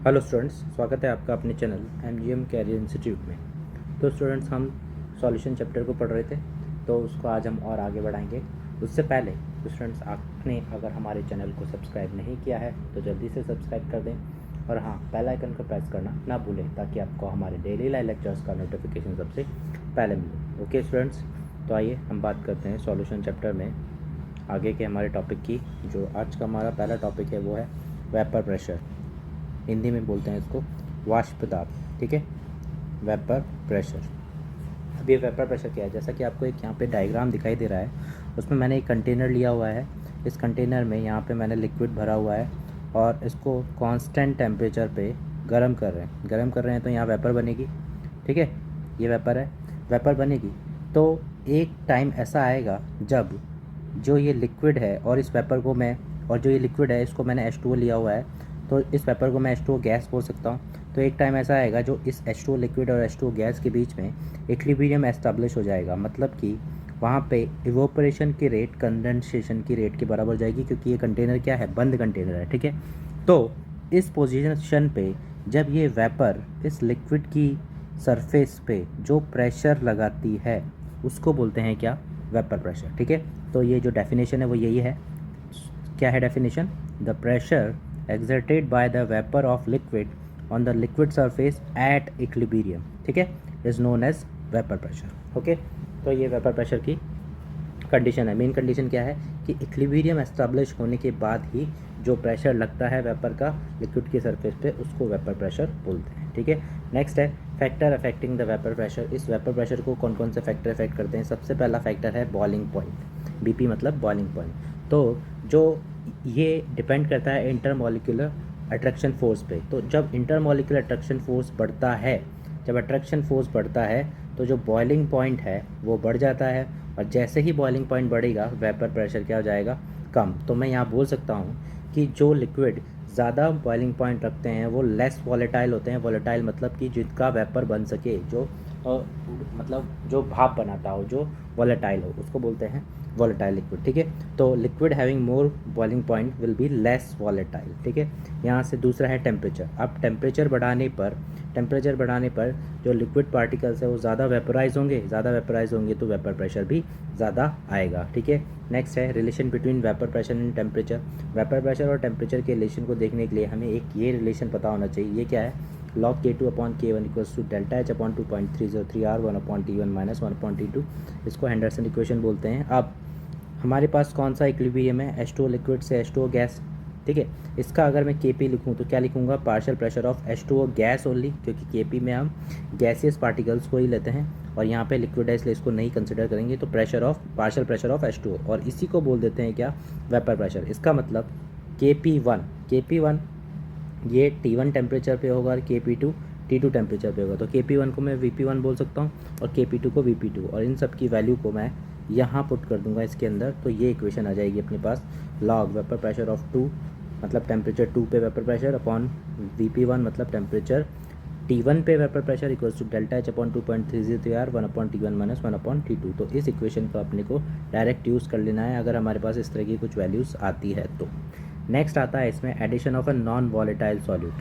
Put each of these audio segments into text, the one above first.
Hello students, स्वागत है आपका अपने चैनल MGM कैरियर इंस्टीट्यूट में। तो स्टूडेंट्स, हम सॉल्यूशन चैप्टर को पढ़ रहे थे, तो उसको आज हम और आगे बढ़ाएंगे। उससे पहले तो स्टूडेंट्स, आपने अगर हमारे चैनल को सब्सक्राइब नहीं किया है तो जल्दी से सब्सक्राइब कर दें और हाँ, बेल आइकन को प्रेस करना ना भूलें ताकि आपको हमारे डेली लाइव लेक्चर्स का नोटिफिकेशन सबसे पहले मिले। ओके स्टूडेंट्स, तो आइए हम बात करते हैं सॉल्यूशन चैप्टर में आगे के हमारे टॉपिक की। जो आज का हमारा पहला टॉपिक है वो है वेपर प्रेशर। हिंदी में बोलते हैं इसको वाष्प दाब। ठीक है, वेपर प्रेशर। अब ये वेपर प्रेशर क्या है? जैसा कि आपको एक यहाँ पे डायग्राम दिखाई दे रहा है, उसमें मैंने एक कंटेनर लिया हुआ है। इस कंटेनर में यहाँ पे मैंने लिक्विड भरा हुआ है और इसको कांस्टेंट टेम्परेचर पे गर्म कर रहे हैं तो यहाँ वेपर बनेगी। ठीक है, ये वेपर है, वेपर बनेगी। तो एक टाइम ऐसा आएगा जब जो ये लिक्विड है और इस वेपर को मैं, और जो ये लिक्विड है इसको मैंने H2O लिया हुआ है, तो इस वेपर को मैं H2O गैस बोल सकता हूँ। तो एक टाइम ऐसा आएगा जो इस H2O लिक्विड और H2O गैस के बीच में इक्विलिब्रियम एस्टेब्लिश हो जाएगा। मतलब कि वहाँ पे इवोपरेशन की रेट कंडेंसेशन की रेट के बराबर जाएगी, क्योंकि ये कंटेनर क्या है, बंद कंटेनर है। ठीक है, तो इस पोजीशन पे जब ये वेपर इस लिक्विड की सरफेस पे जो प्रेशर लगाती है उसको बोलते हैं क्या, वेपर प्रेशर। ठीक है, तो ये जो डेफिनेशन है वो यही है। क्या है definition? The pressure exerted by the vapor of liquid on the liquid surface at equilibrium, ठीक है, is known as vapor pressure। Okay, तो ये वेपर प्रेशर की कंडीशन है। मेन कंडीशन क्या है कि इक्विलिब्रियम एस्टेब्लिश होने के बाद ही जो प्रेशर लगता है वेपर का लिक्विड की सरफेस पे, उसको वेपर प्रेशर बोलते हैं। ठीक है, नेक्स्ट है factor affecting the vapour pressure. इस वेपर प्रेशर को कौन कौन से फैक्टर अफेक्ट करते हैं? सबसे पहला फैक्टर है बॉइलिंग पॉइंट। BP मतलब बॉइलिंग पॉइंट। तो जो ये डिपेंड करता है इंटरमॉलिक्यूलर अट्रैक्शन फोर्स पे। तो जब इंटरमॉलिक्यूलर अट्रैक्शन फोर्स बढ़ता है, जब अट्रैक्शन फोर्स बढ़ता है तो जो बॉइलिंग पॉइंट है वो बढ़ जाता है, और जैसे ही बॉइलिंग पॉइंट बढ़ेगा वेपर प्रेशर क्या हो जाएगा, कम। तो मैं यहाँ बोल सकता हूँ कि जो लिक्विड ज़्यादा बॉइलिंग पॉइंट रखते हैं वो लेस वॉलेटाइल होते हैं। वॉलेटाइल मतलब कि जिनका वेपर बन सके, जो मतलब जो भाप बनाता हो, जो वॉलेटाइल हो, उसको बोलते हैं वॉलेटाइल लिक्विड। ठीक है, तो liquid having more boiling point will be less volatile. ठीक है, यहाँ से दूसरा है टेम्परेचर। अब टेम्परेचर बढ़ाने पर जो लिक्विड पार्टिकल्स है वो ज़्यादा वेपराइज होंगे तो वेपर प्रेशर भी ज़्यादा आएगा। ठीक है, नेक्स्ट है relation between vapour pressure and temperature. Vapour pressure और टेम्परेचर के रिलेशन को देखने के लिए हमें एक ये रिलेशन पता होना चाहिए। ये क्या है? log K2 upon K1 equals to delta H upon 2.303R 1 upon T1 minus 1 upon T2। इसको हेंडरसन इक्वेशन बोलते हैं। अब हमारे पास कौन सा इक्विलिब्रियम है? H2O लिक्विड से H2O गैस। ठीक है, इसका अगर मैं Kp लिखूँ तो क्या लिखूँगा? Partial pressure of H2O gas only, क्योंकि Kp में हम गैसियस पार्टिकल्स को ही लेते हैं और यहाँ पे लिक्विड है इसलिए इसको नहीं कंसिडर करेंगे। तो पार्शियल प्रेशर ऑफ H2O, और इसी को बोल देते हैं क्या, वेपर प्रेशर। इसका मतलब Kp1 ये T1 टेम्परेचर पे होगा और Kp2 T2 टेम्परेचर पे होगा। तो Kp1 को मैं Vp1 बोल सकता हूँ और Kp2 को Vp2, और इन सब की वैल्यू को मैं यहाँ पुट कर दूंगा इसके अंदर। तो ये इक्वेशन आ जाएगी अपने पास, लॉग वेपर प्रेशर ऑफ 2 मतलब टेम्परेचर 2 पे वेपर प्रेशर अपॉन Vp1 मतलब टेम्परेचर T1 पे vapour pressure equals to delta H upon 2.303R 1 upon T1 minus 1 upon T2। तो इस इक्वेशन को अपने को डायरेक्ट यूज़ कर लेना है अगर हमारे पास इस तरह की कुछ वैल्यूज़ आती है तो। नेक्स्ट आता है इसमें addition of a non volatile solute.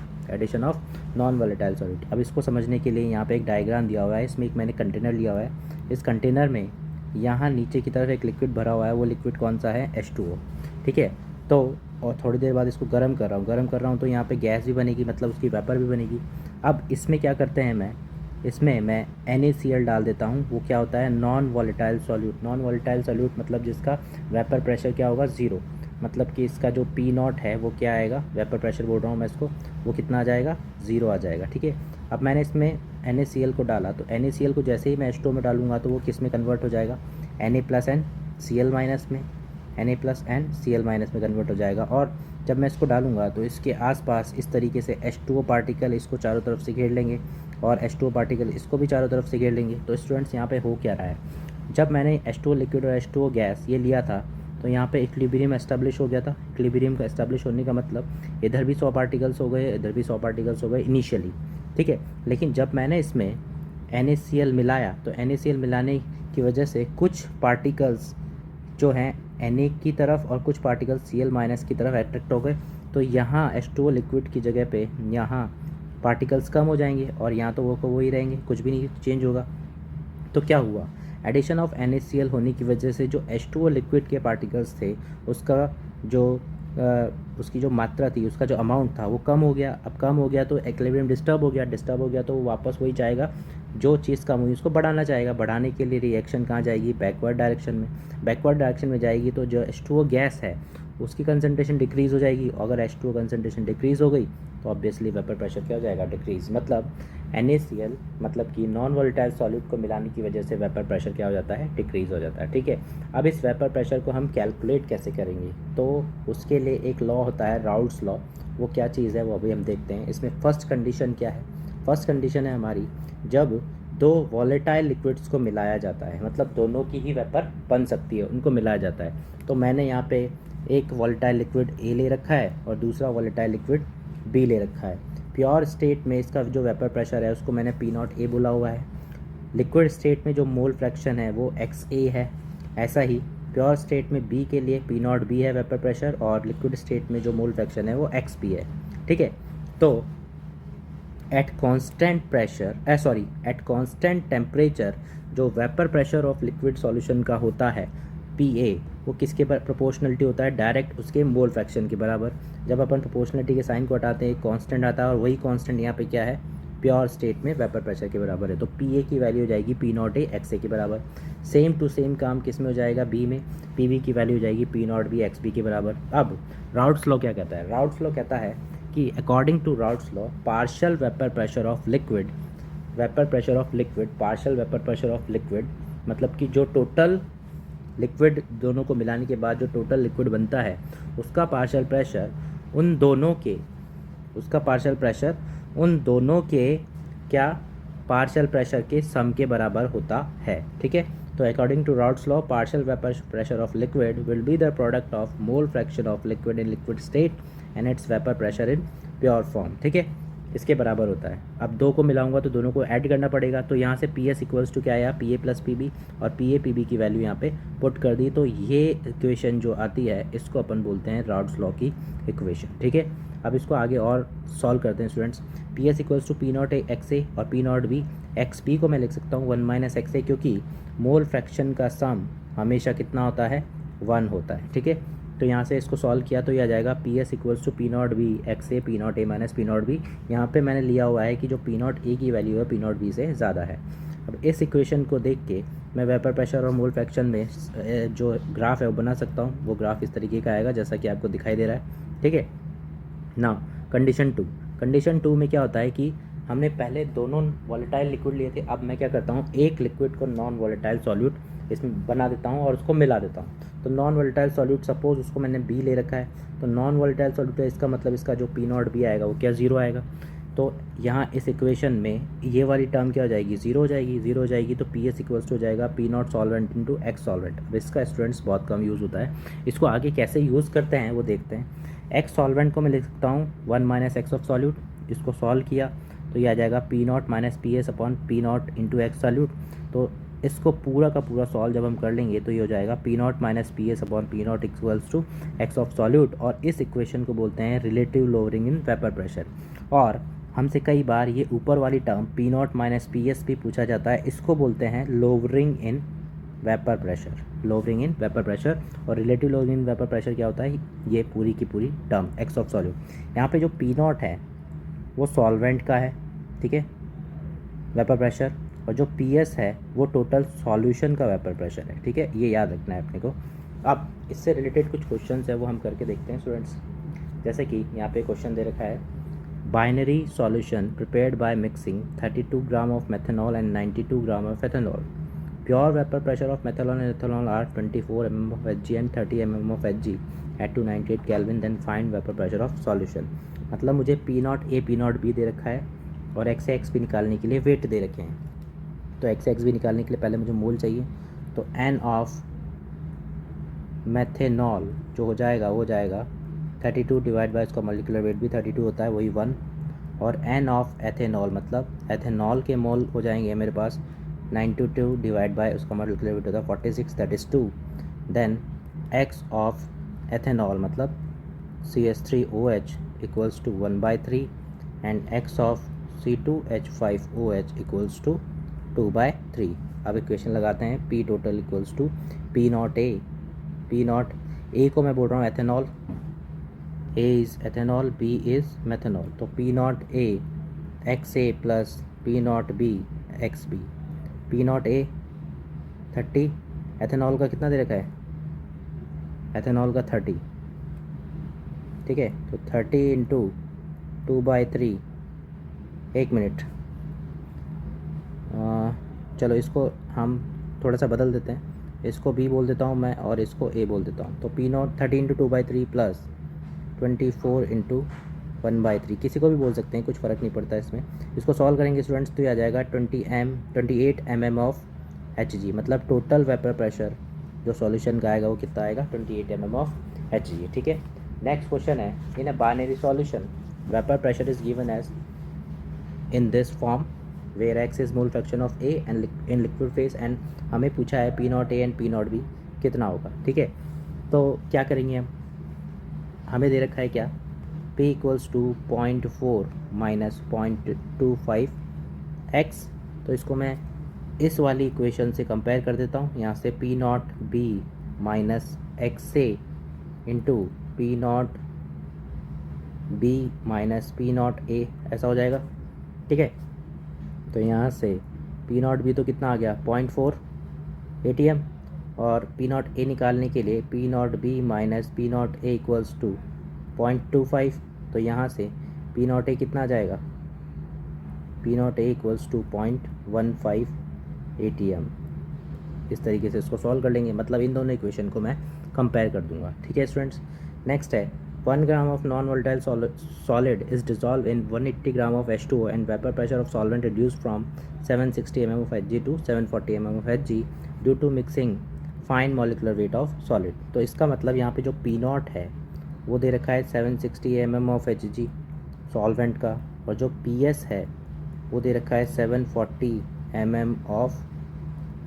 अब इसको समझने के लिए यहाँ पे एक डायग्राम दिया हुआ है। इसमें एक मैंने कंटेनर लिया हुआ है। इस कंटेनर में यहाँ नीचे की तरफ एक लिक्विड भरा हुआ है। वो लिक्विड कौन सा है? H2O। ठीक है, तो और थोड़ी देर बाद इसको गर्म कर रहा हूँ तो यहाँ पे गैस भी बनेगी, मतलब उसकी वेपर भी बनेगी। अब इसमें क्या करते हैं, इसमें मैं NaCl डाल देता हूँ। वो क्या होता है? नॉन वॉलेटाइल सॉल्यूट मतलब जिसका वेपर प्रेशर क्या होगा? 0। मतलब कि इसका जो P0 है वो क्या आएगा, वेपर प्रेशर बोल रहा हूँ मैं इसको, वो कितना आ जाएगा? 0 आ जाएगा। ठीक है, अब मैंने इसमें NaCl को डाला, तो NaCl को जैसे ही मैं H2O में डालूंगा तो वो किस में कन्वर्ट हो जाएगा? Na plus and Cl minus में, Na plus and Cl minus में कन्वर्ट हो जाएगा। और जब मैं इसको डालूंगा तो इसके आसपास इस तरीके से H2O पार्टिकल इसको चारों तरफ से घेर लेंगे और H2O पार्टिकल इसको भी चारों तरफ से घेर लेंगे। तो स्टूडेंट्स, यहाँ पे हो क्या रहा है, जब मैंने H2O लिक्विड और H2O गैस ये लिया था तो यहाँ पे इक्विलिब्रियम एस्टेब्लिश हो गया था। इक्विलिब्रियम का एस्टेब्लिश होने का मतलब इधर भी 100 पार्टिकल्स हो गए, इधर भी 100 पार्टिकल्स हो गए इनिशियली। ठीक है, लेकिन जब मैंने इसमें NaCl मिलाया तो NaCl मिलाने की वजह से कुछ पार्टिकल्स जो हैं Na की तरफ और कुछ पार्टिकल्स Cl माइनस की तरफ अट्रैक्ट हो गए। तो यहाँ H2O लिक्विड की जगह पे यहाँ पार्टिकल्स कम हो जाएंगे और यहाँ तो वो को वो ही रहेंगे, कुछ भी नहीं चेंज होगा। तो क्या हुआ, एडिशन ऑफ NaCl होने की वजह से जो H2O लिक्विड के पार्टिकल्स थे उसका जो उसकी जो मात्रा थी, उसका जो अमाउंट था वो कम हो गया। अब कम हो गया तो इक्विलिब्रियम डिस्टर्ब हो गया तो वो वापस वही चाहेगा, जो चीज़ कम हुई उसको बढ़ाना चाहेगा। बढ़ाने के लिए रिएक्शन कहाँ जाएगी, बैकवर्ड डायरेक्शन में। बैकवर्ड डायरेक्शन में जाएगी तो जो H2O गैस है उसकी कंसनट्रेशन डिक्रीज़ हो जाएगी। अगर H2O कंसनट्रेशन डिक्रीज़ हो गई तो ऑब्वियसली वेपर प्रेशर क्या हो जाएगा, डिक्रीज़। मतलब NaCl मतलब कि नॉन वोलेटाइल सॉल्यूट को मिलाने की वजह से वेपर प्रेशर क्या हो जाता है, डिक्रीज़ हो जाता है। ठीक है, अब इस वेपर प्रेशर को हम कैलकुलेट कैसे करेंगे, तो उसके लिए एक लॉ होता है, राउल्ट्स लॉ। वो क्या चीज़ है वो अभी हम देखते हैं। इसमें फर्स्ट कंडीशन क्या है, फर्स्ट कंडीशन है हमारी जब दो वॉलेटाइल लिक्विड्स को मिलाया जाता है, मतलब दोनों की ही वेपर बन सकती है, उनको मिलाया जाता है। तो मैंने यहाँ पे एक वॉलेटाइल लिक्विड A ले रखा है और दूसरा वॉलेटाइल लिक्विड B ले रखा है। प्योर स्टेट में इसका जो वेपर प्रेशर है उसको मैंने P0A बोला हुआ है। लिक्विड स्टेट में जो मोल फ्रैक्शन है वो XA है। ऐसा ही प्योर स्टेट में B के लिए P0B है वेपर प्रेशर, और लिक्विड स्टेट में जो मोल फ्रैक्शन है वो XP है। ठीक है, तो एट कांस्टेंट टेम्परेचर जो vapour pressure of liquid solution का होता है PA, वो किसके प्रोपोर्शनलिटी होता है, डायरेक्ट उसके मोल फ्रैक्शन के बराबर। जब अपन प्रोपोर्शनलिटी के साइन को हटाते हैं एक कांस्टेंट आता है, और वही कांस्टेंट यहाँ पे क्या है, प्योर स्टेट में वेपर प्रेशर के बराबर है। तो PA की वैल्यू हो जाएगी P0A XA के बराबर। सेम टू सेम काम किस में हो जाएगा, B में। PB की वैल्यू हो जाएगी P0B XB के बराबर। अब राउल्ट्स लॉ क्या कहता है, राउल्ट्स लॉ कहता है कि according to Raoult's law partial vapour pressure of liquid partial vapour pressure of liquid मतलब कि जो टोटल लिक्विड दोनों को मिलाने के बाद जो टोटल लिक्विड बनता है उसका पार्शियल प्रेशर उन दोनों के क्या पार्शियल प्रेशर के सम के बराबर होता है। ठीक है, तो according to Raoult's law partial vapour pressure of liquid will be the product of mole fraction of liquid in liquid state and its vapour pressure in pure form. ठीक है, इसके बराबर होता है। अब दो को मिलाऊंगा तो दोनों को ऐड करना पड़ेगा, तो यहाँ से PS इक्वल्स टू क्या आया, PA प्लस PB, और PA PB की वैल्यू यहाँ पे पुट कर दी। तो ये इक्वेशन जो आती है इसको अपन बोलते हैं राउल्ट्स लॉ की इक्वेशन। ठीक है, अब इसको आगे और सॉल्व करते हैं students. PS equals to P0A XA और P0B XB को मैं लिख सकता हूँ 1 माइनस XA, क्योंकि मोल फ्रैक्शन का सम हमेशा कितना होता है, 1 होता है। ठीक है, तो यहाँ से इसको सॉल्व किया तो ये आ जाएगा PS equals to P0B XA P0A minus P0B। यहाँ पे मैंने लिया हुआ है कि जो P0A की वैल्यू है P0B से ज़्यादा है। अब इस इक्वेशन को देख के मैं वेपर प्रेशर और मोल फ्रैक्शन में जो ग्राफ है वो बना सकता हूँ। वो ग्राफ इस तरीके का आएगा जैसा कि आपको दिखाई दे रहा है। ठीक है, ना कंडीशन टू में क्या होता है कि हमने पहले दोनों वॉलेटाइल लिक्विड लिए थे। अब मैं क्या करता हूँ, एक लिक्विड को नॉन वॉलेटाइल सॉल्यूट इसमें बना देता हूँ और उसको मिला देता हूँ। तो नॉन वॉलेटाइल सॉल्यूट सपोज उसको मैंने B ले रखा है, तो नॉन वॉलेटाइल सॉल्यूट है, इसका मतलब इसका जो P0B आएगा वो क्या, 0 आएगा। तो यहाँ इस इक्वेशन में ये वाली टर्म क्या हो जाएगी, 0 हो जाएगी। तो PS इक्वल्स टू हो जाएगा P0 solvent into X solvent. अब इसका स्टूडेंट्स बहुत कम यूज़ होता है, इसको आगे कैसे यूज़ करते हैं वो देखते हैं। X सॉल्वेंट को मैं लिख सकता हूँ 1 माइनस X ऑफ सॉल्यूट। इसको सॉल्व किया तो ये आ जाएगा P0 minus PS upon P0 into X solute. तो इसको पूरा का पूरा सॉल्व जब हम कर लेंगे तो ये हो जाएगा P0 minus PS upon P0 equals to X of solute, और इस इक्वेशन को बोलते हैं relative lowering in vapour pressure. और हमसे कई बार ये ऊपर वाली टर्म P0 माइनस PS भी पूछा जाता है, इसको बोलते हैं लोअरिंग इन वेपर प्रेशर। और relative lowering in vapour pressure क्या होता है, ये पूरी की पूरी टर्म X ऑफ सॉल्यूट। यहाँ पे जो P0 है वो सॉल्वेंट का है, ठीक है, वेपर प्रेशर, और जो PS है वो टोटल सॉल्यूशन का वेपर प्रेशर है। ठीक है, ये याद रखना है अपने को। अब इससे रिलेटेड कुछ क्वेश्चंस है वो हम करके देखते हैं स्टूडेंट्स। जैसे कि यहाँ पे क्वेश्चन दे रखा है, binary solution prepared by mixing 32 gram of methanol and 92 gram of ethanol. Pure vapour pressure of methanol and ethanol are 24 mm of Hg and 30 mm of Hg at 298 Kelvin, then find vapour pressure of solution. मतलब मुझे P0A P0B दे रखा है और XA XB निकालने के लिए wait दे रखे हैं। तो XA XB निकालने के लिए पहले मुझे मोल चाहिए, तो N ऑफ मेथेनॉल जो हो जाएगा वो जाएगा 32 डिवाइड बाय, उसका मॉलिक्यूलर वेट भी 32 होता है, वही 1, और N ऑफ एथेनॉल मतलब एथेनॉल के मोल हो जाएंगे मेरे पास 92 डिवाइड बाय, उसका मॉलिक्यूलर वेट होता है 46, that is 2। Then X of ethanol मतलब CH3OH equals to 1/3 and X of C2H5OH equals to 2/3। अब इक्वेशन लगाते हैं, P total equals to P not A, P not A को मैं बोल रहा हूँ ethanol, A is ethanol, B is methanol, तो P not A XA plus P naught B XB। P not A 30, ethanol का कितना दे रखा है, एथेनॉल का 30, ठीक है, तो 30 इंटू 2/3, 1 मिनट, चलो इसको हम थोड़ा सा बदल देते हैं, इसको B बोल देता हूँ मैं और इसको A बोल देता हूँ। तो P not 30 into 2/3 plus 24 into 1/3, किसी को भी बोल सकते हैं, कुछ फ़र्क नहीं पड़ता इसमें। इसको सॉल्व करेंगे स्टूडेंट्स तो ये आ जाएगा 28 mm ऑफ Hg, मतलब टोटल वेपर प्रेशर जो सॉल्यूशन का आएगा वो कितना आएगा, 28 mm ऑफ Hg, ठीक है। नेक्स्ट क्वेश्चन है, in a binary solution vapour pressure is given as in this form where X is mole fraction of A and in liquid phase, and हमें पूछा है P not A and P not B कितना होगा, ठीक है। तो क्या करेंगे हम, हमें दे रखा है क्या, P equals to 0.4 minus 0.25 x, तो इसको मैं इस वाली इक्वेशन से कंपेयर कर देता हूँ, यहाँ से P not B minus x A into P not B minus P not a, ऐसा हो जाएगा, ठीक है। तो यहाँ से P नॉट बी तो कितना आ गया 0.4 ATM, और P नॉट ए निकालने के लिए P not B minus P not A equals to 0.25, तो यहाँ से P नॉट ए कितना आ जाएगा, P not A equals to 0.15 ATM। इस तरीके से इसको सॉल्व कर लेंगे, मतलब इन दोनों इक्वेशन को मैं कंपेयर कर दूंगा, ठीक है स्टूडेंट्स। नेक्स्ट है 1 gram of non volatile solid is dissolve in 180 gram of H2O and vapour pressure of solvent reduce from 760 mm of Hg to 740 mm of Hg due to mixing find molecular weight of solid. तो इसका मतलब यहाँ पे जो P not है वो दे रखा है 760 mm ऑफ Hg सॉल्वेंट का, और जो PS है वो दे रखा है 740 mm ऑफ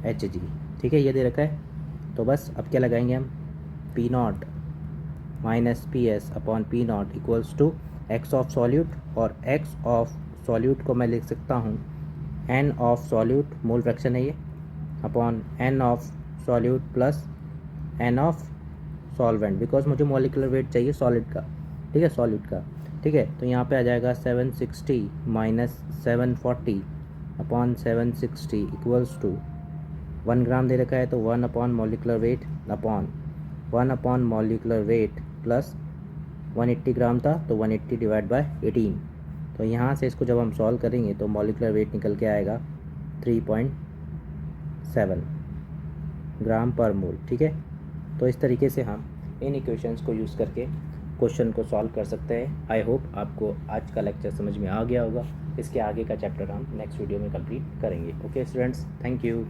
Hg, ठीक है, ये दे रखा है। तो बस अब क्या लगाएंगे हम, P naught minus PS upon P naught equals to x of solute, और एक्स ऑफ सॉल्यूट को मैं लिख सकता हूँ N of solute, mole fraction है ये, upon N of solute plus N of solvent, because मुझे मॉलिकुलर वेट चाहिए सॉलिड का, ठीक है, सॉल्यूट का, ठीक है। तो यहाँ पे आ जाएगा 760 माइनस 740 अपॉन 760 इक्वल्स टू 1 ग्राम दे रखा है, तो 1 upon molecular weight upon 1 upon molecular weight plus 180 ग्राम था, तो 180 डिवाइड बाय 18, तो यहाँ से इसको जब हम सॉल्व करेंगे तो मॉलिकुलर वेट निकल के आएगा 3.7 ग्राम पर मोल, ठीक है। तो इस तरीके से हम इन इक्वेशंस को यूज़ करके क्वेश्चन को सॉल्व कर सकते हैं। आई होप आपको आज का लेक्चर समझ में आ गया होगा। इसके आगे का चैप्टर हम नेक्स्ट वीडियो में कंप्लीट करेंगे। Okay students, thank you.